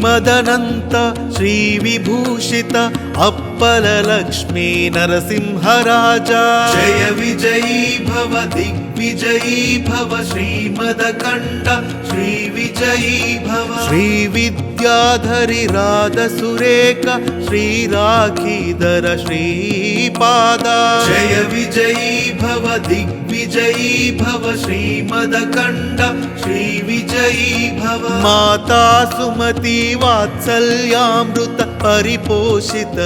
श्रीमदनन्त श्रीविभूषित अप्पललक्ष्मी नरसिंहराजा जय विजयी भव दिग्विजयी भव श्रीमदकण्ठ श्रीविजयी भव श्रीविद्याधरि राधसुरेख श्रीराखीधर श्रीपादा जय विजयी भव दिग्विजयी भव श्रीमदकण्ठ श्रीविजयी भव माता सुमति वात्सल्यामृत परिपोषित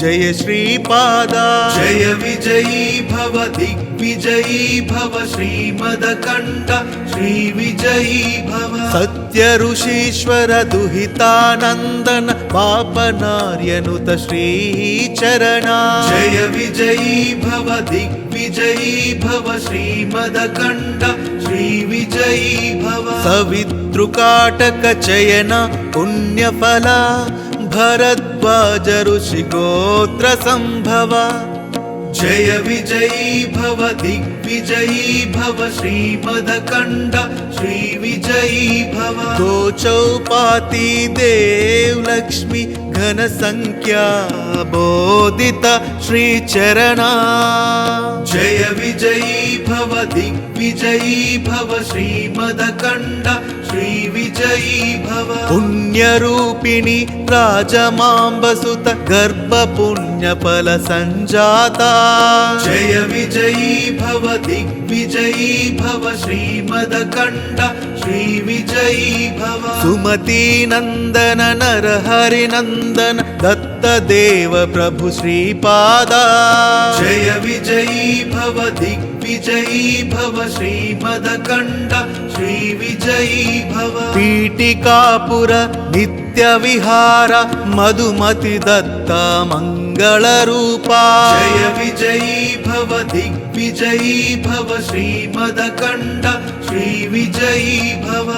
जय श्रीपादा जय विजयी भव दिग्विजयी भव श्रीमदकण्ठ श्रीविजयी भव सत्य ऋषीश्वर दुहितानन्दन पापनार्यनुत श्रीचरणा जय विजयी भव दिग्विजयी भव श्रीमदकण्ठ श्रीविजयी भव सवितृकाटक चयन पुण्यफला भरद्वाज ऋषिगोत्र संभव जय विजयी भव दिग्विजयी भव श्रीमदकण्ठ श्रीविजयी भव दो चौपाती देव लक्ष्मी घन संख्या बोधित श्रीचरणा जय विजयी भव दिग्विजयी भव श्रीमदकण्ठ श्रीविजयी भव पुण्यरूपिणी राजमाम्बसुत गर्भ पुण्यफल संजाता जय विजयी भव दिग्विजयी भव श्रीमदकण्ठ श्रीविजयी भव सुमती नंदन नरहरि नंदन दत्त देव प्रभु श्रीपादा जय विजयी भव दिग्विजयी भव श्रीमदकण्ठ श्रीविजयी भव पीठिकापुर नित्य विहार मधुमति दत्त मंगल रूपा जय विजयी भव दिग्विजयी भव श्रीमदकण्ठ श्रीविजयी भव।